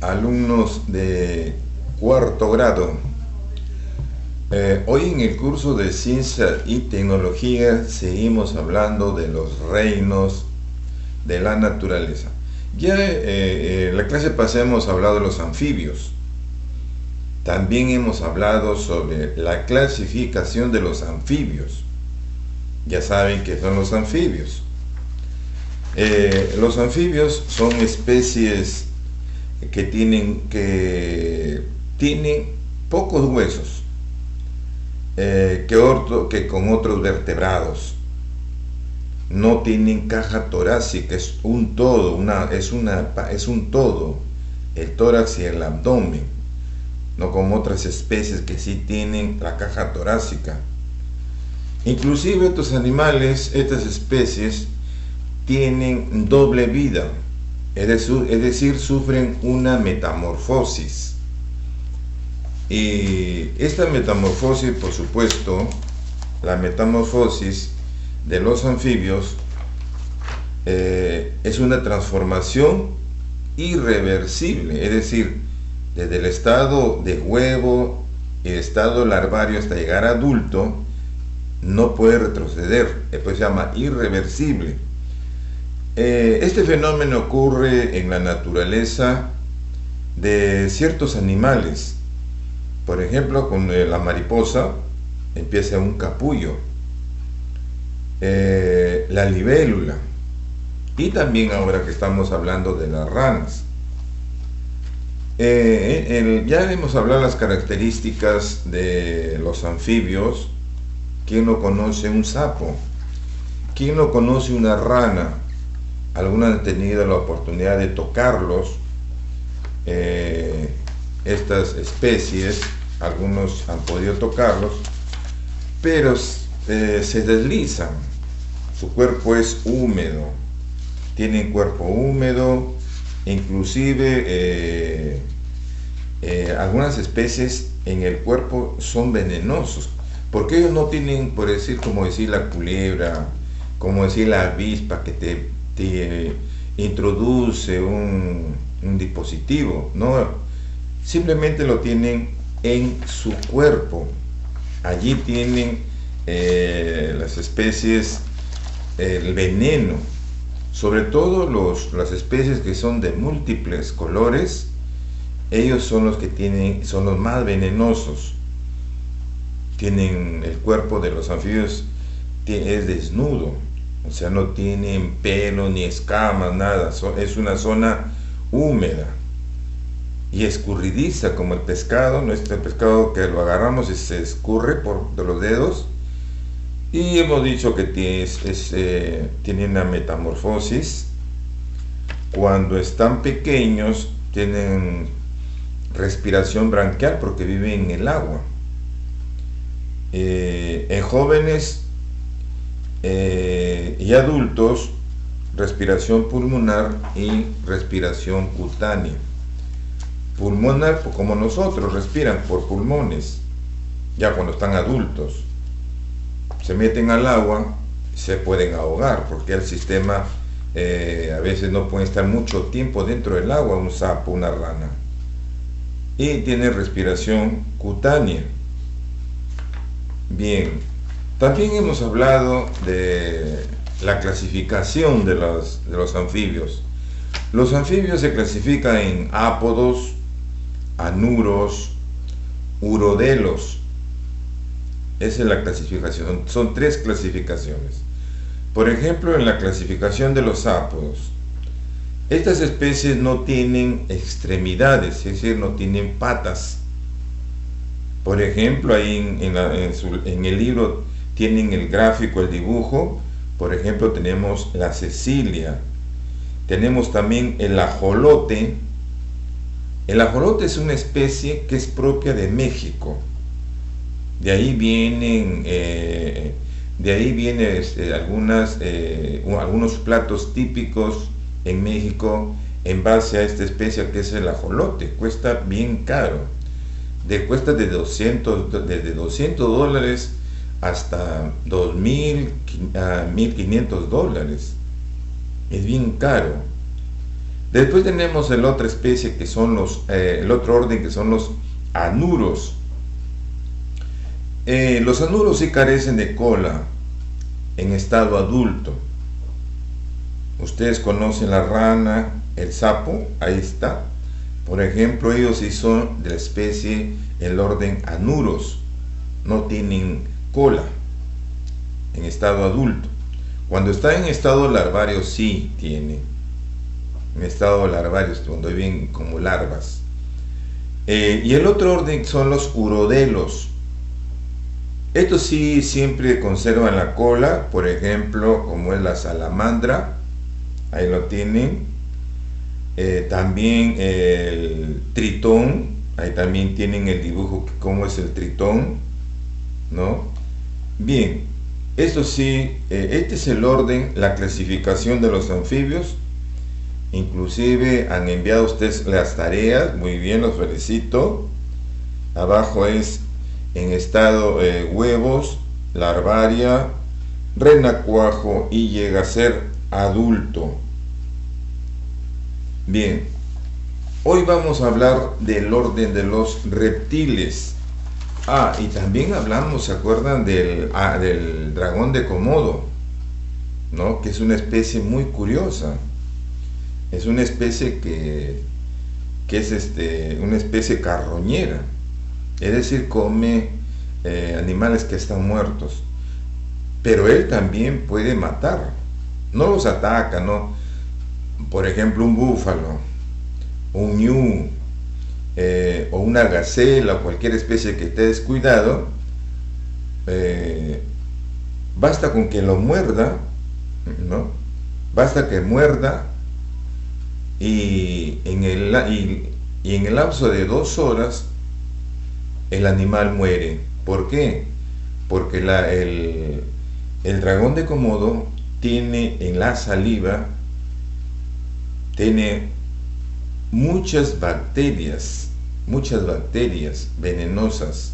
alumnos de cuarto grado. Hoy en el curso de Ciencia y Tecnología seguimos hablando de los reinos de la naturaleza. Ya en la clase pasada hemos hablado de los anfibios. También hemos hablado sobre la clasificación de los anfibios. Ya saben qué son los anfibios. Los anfibios son especies que tienen pocos huesos que con otros vertebrados. No tienen caja torácica, es un todo, es un todo, el tórax y el abdomen, no como otras especies que sí tienen la caja torácica. Inclusive estos animales, estas especies, tienen doble vida, es decir, sufren una metamorfosis. Y esta metamorfosis, por supuesto, la metamorfosis de los anfibios es una transformación irreversible, es decir, desde el estado de huevo y estado larvario hasta llegar a adulto, no puede retroceder, después se llama irreversible. Este fenómeno ocurre en la naturaleza de ciertos animales. Por ejemplo, con la mariposa empieza un capullo, la libélula, y también ahora que estamos hablando de las ranas. Ya hemos hablado de las características de los anfibios. ¿Quién no conoce un sapo? ¿Quién no conoce una rana? Algunos han tenido la oportunidad de tocarlos, estas especies, algunos han podido tocarlos, pero se deslizan, su cuerpo es húmedo, tienen cuerpo húmedo, inclusive algunas especies en el cuerpo son venenosos, porque ellos no tienen, por decir, como decir la culebra, como decir la avispa que te introduce un dispositivo, no, simplemente lo tienen en su cuerpo. Allí tienen las especies, el veneno, sobre todo las especies que son de múltiples colores. Ellos son los que son los más venenosos. Tienen el cuerpo de los anfibios es desnudo, o sea, no tienen pelo ni escamas, nada, es una zona húmeda y escurridiza como el pescado, ¿no? Este pescado que lo agarramos y se escurre de los dedos, y hemos dicho que tiene una metamorfosis. Cuando están pequeños tienen respiración branquial porque viven en el agua. En jóvenes y adultos, respiración pulmonar y respiración cutánea. Pulmonar, como nosotros, respiran por pulmones, ya cuando están adultos. Se meten al agua, se pueden ahogar, porque el sistema a veces no puede estar mucho tiempo dentro del agua, un sapo, una rana. Y tiene respiración cutánea. Bien, también hemos hablado de la clasificación de los anfibios. Los anfibios se clasifican en ápodos, anuros, urodelos. Esa es la clasificación, son 3 clasificaciones. Por ejemplo, en la clasificación de los ápodos, estas especies no tienen extremidades, es decir, no tienen patas. Por ejemplo, ahí en el libro tienen el gráfico, el dibujo. Por ejemplo, tenemos la cecilia, tenemos también el ajolote. El ajolote es una especie que es propia de México. De ahí vienen algunos platos típicos en México en base a esta especie que es el ajolote. Cuesta bien caro. Cuesta desde $200 hasta $2,000 a $1,500. Es bien caro. Después tenemos el otra especie que son el otro orden que son los anuros. Los anuros sí carecen de cola en estado adulto. Ustedes conocen la rana, el sapo, ahí está. Por ejemplo, ellos sí son de la especie, el orden anuros. No tienen cola en estado adulto. Cuando está en estado larvario sí tiene. En estado larvario, cuando viven como larvas. Y el otro orden son los urodelos. Estos sí siempre conservan la cola, por ejemplo, como es la salamandra, ahí lo tienen. También el tritón, ahí también tienen el dibujo, cómo es el tritón, ¿no? Bien, esto sí, este es el orden, la clasificación de los anfibios. Inclusive han enviado ustedes las tareas, muy bien, los felicito. Abajo es en estado huevos, larvaria, renacuajo y llega a ser adulto. Bien, hoy vamos a hablar del orden de los reptiles. Y también hablamos, ¿se acuerdan del dragón de Komodo? ¿No? Que es una especie muy curiosa. Es una especie que es una especie carroñera. Es decir, come animales que están muertos. Pero él también puede matar. No los ataca, ¿no? Por ejemplo, un búfalo, un ñu, o una gacela o cualquier especie que esté descuidado, basta con que lo muerda, ¿no? Basta que muerda y en el lapso de 2 horas el animal muere. ¿Por qué? Porque el dragón de Komodo tiene en la saliva, tiene muchas bacterias venenosas.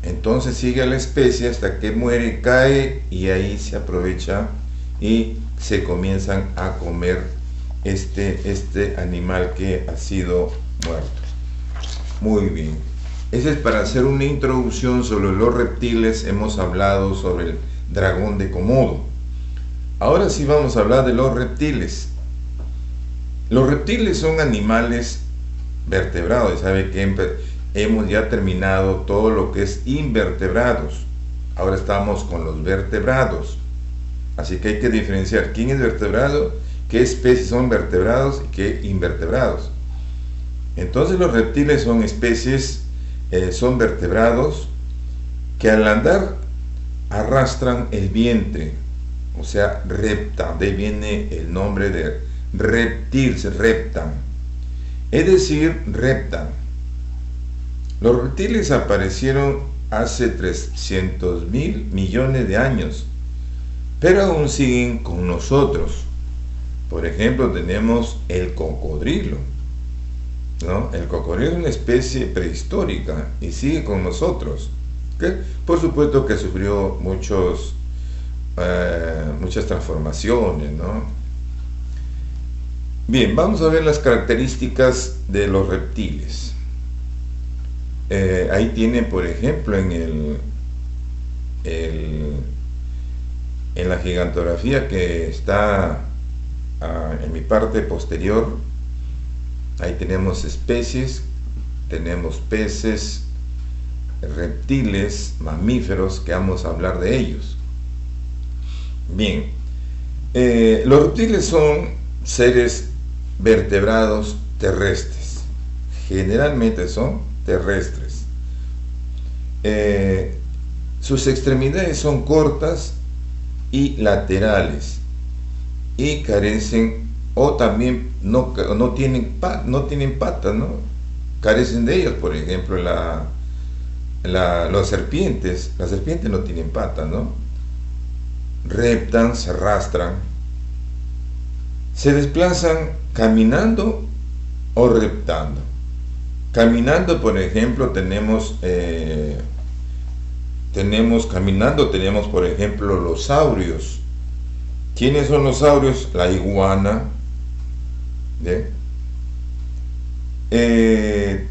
Entonces sigue a la especie hasta que muere, cae y ahí se aprovecha y se comienzan a comer este animal que ha sido muerto. Muy bien. Ese es para hacer una introducción sobre los reptiles. Hemos hablado sobre el dragón de Komodo. Ahora sí vamos a hablar de los reptiles. Los reptiles son animales vertebrados. ¿Sabe que hemos ya terminado todo lo que es invertebrados? Ahora estamos con los vertebrados. Así que hay que diferenciar quién es vertebrado, qué especies son vertebrados y qué invertebrados. Entonces los reptiles son especies, son vertebrados que al andar arrastran el vientre, o sea, reptan. De ahí viene el nombre de reptil, se reptan, es decir, reptan. Los reptiles aparecieron hace 300.000 millones de años, pero aún siguen con nosotros. Por ejemplo, tenemos el cocodrilo, ¿no? El cocodrilo es una especie prehistórica y sigue con nosotros, ¿okay? Por supuesto que sufrió muchas transformaciones, ¿no? Bien, vamos a ver las características de los reptiles. Ahí tienen, por ejemplo, en la gigantografía que está en mi parte posterior, ahí tenemos especies, tenemos peces, reptiles, mamíferos, que vamos a hablar de ellos. Bien, los reptiles son seres vertebrados terrestres, generalmente son terrestres. Sus extremidades son cortas y laterales y carecen, o también no tienen patas, ¿no? Carecen de ellas. Por ejemplo, las serpientes no tienen patas, ¿no? Reptan, se arrastran, se desplazan caminando o reptando. Caminando, por ejemplo, tenemos por ejemplo los saurios. ¿Quiénes son los saurios? La iguana, ¿Bien? Eh,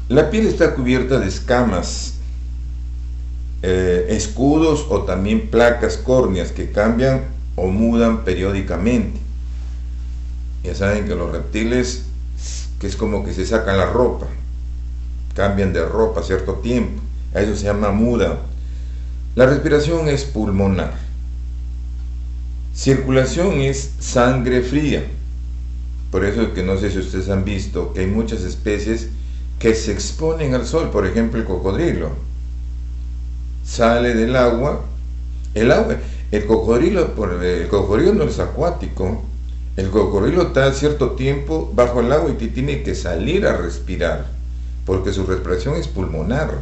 la piel está cubierta de escamas, escudos o también placas córneas que cambian o mudan periódicamente. Ya saben que los reptiles, que es como que se sacan la ropa, cambian de ropa a cierto tiempo, a eso se llama muda. La respiración es pulmonar. Circulación es sangre fría. Por eso es que no sé si ustedes han visto que hay muchas especies que se exponen al sol. Por ejemplo, el cocodrilo sale del agua, el cocodrilo no es acuático, el cocodrilo está cierto tiempo bajo el agua y tiene que salir a respirar, porque su respiración es pulmonar.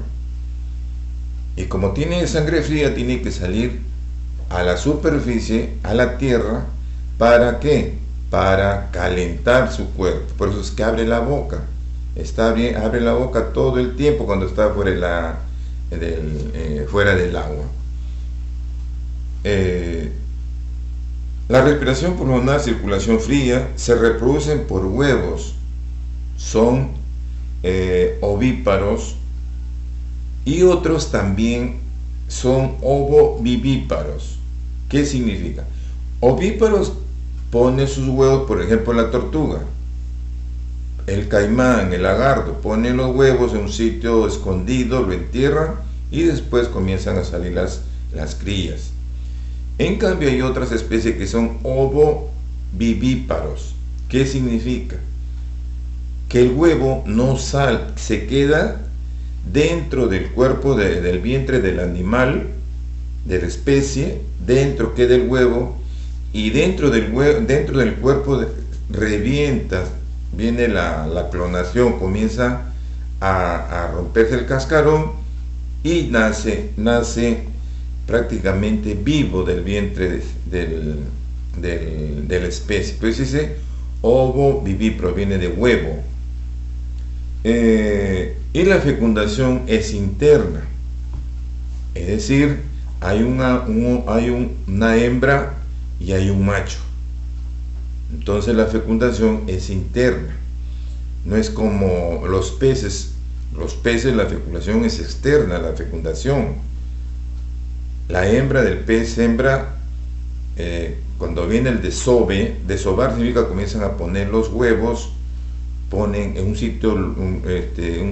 Y como tiene sangre fría, tiene que salir a la superficie, a la tierra. ¿Para qué? Para calentar su cuerpo. Por eso es que abre la boca. Está bien, abre la boca todo el tiempo cuando está fuera del agua. La respiración pulmonar, circulación fría, se reproducen por huevos. Son ovíparos, y otros también son ovovivíparos. ¿Qué significa? Ovíparos pone sus huevos, por ejemplo, la tortuga. El caimán, el lagarto, pone los huevos en un sitio escondido, lo entierran y después comienzan a salir las crías. En cambio hay otras especies que son ovovivíparos. ¿Qué significa? Que el huevo no sale, se queda dentro del cuerpo del vientre del animal, de la especie, dentro queda el huevo, y dentro del cuerpo revienta, viene la clonación, comienza a romperse el cascarón y nace prácticamente vivo del vientre de la especie. Entonces dice ovovivíparo, proviene de huevo. Y la fecundación es interna, es decir, hay una hembra y hay un macho. Entonces la fecundación es interna, no es como los peces. Los peces, la fecundación es externa, la fecundación. La hembra del pez hembra, cuando viene el desovar significa que comienzan a poner los huevos, ponen en un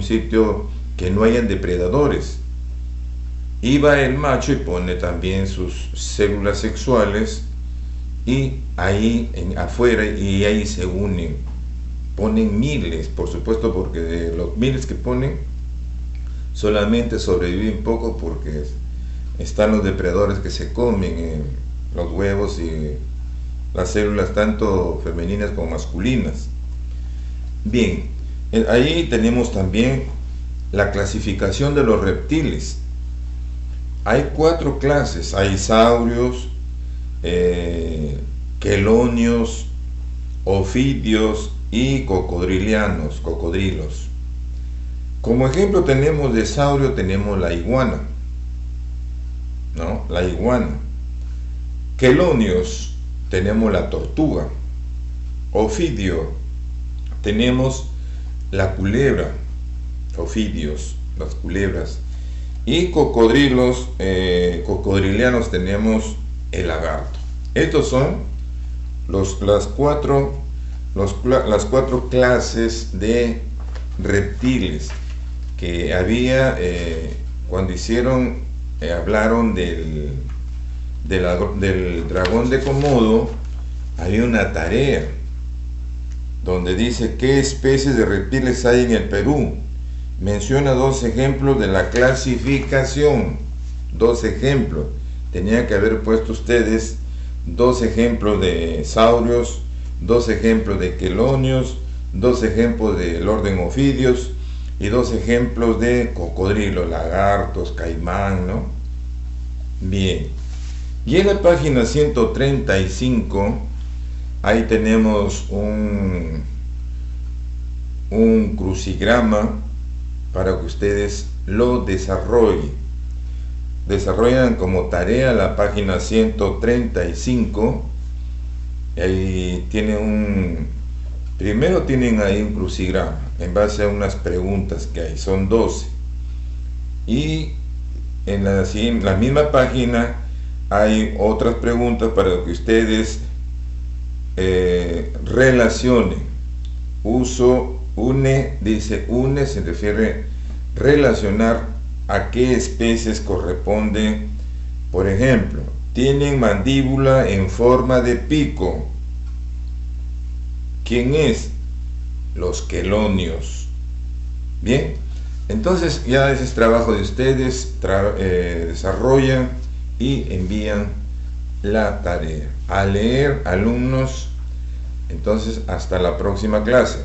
sitio que no hayan depredadores, y va el macho y pone también sus células sexuales, y ahí afuera, y ahí se unen, ponen miles, por supuesto, porque de los miles que ponen solamente sobreviven poco, porque están los depredadores que se comen los huevos y las células tanto femeninas como masculinas. Bien, ahí tenemos también la clasificación de los reptiles. Hay 4 clases, hay saurios, quelonios, ofidios y cocodrilos. Como ejemplo tenemos de saurio, tenemos la iguana, ¿no? La iguana. Quelonios, tenemos la tortuga. Ofidio, tenemos la culebra, ofidios, las culebras. Y cocodrilianos, tenemos el lagarto. Estos son las cuatro clases de reptiles que había cuando hablaron del dragón de Komodo. Había una tarea donde dice qué especies de reptiles hay en el Perú. Menciona 2 ejemplos de la clasificación. 2 ejemplos. Tenía que haber puesto ustedes 2 ejemplos de saurios, 2 ejemplos de quelonios, 2 ejemplos del orden ofidios y 2 ejemplos de cocodrilos, lagartos, caimán, ¿no? Bien. Y en la página 135, ahí tenemos un crucigrama para que ustedes lo desarrollen. Desarrollan como tarea la página 135 Ahí tiene primero tienen ahí un crucigrama en base a unas preguntas que hay, son 12. Y en la misma página hay otras preguntas para que ustedes relacionen. Dice une, se refiere relacionar a qué especies corresponde. Por ejemplo, tienen mandíbula en forma de pico. ¿Quién es? Los quelonios. Bien, entonces ya ese es trabajo de ustedes, desarrollan y envían la tarea. A leer, alumnos. Entonces, hasta la próxima clase.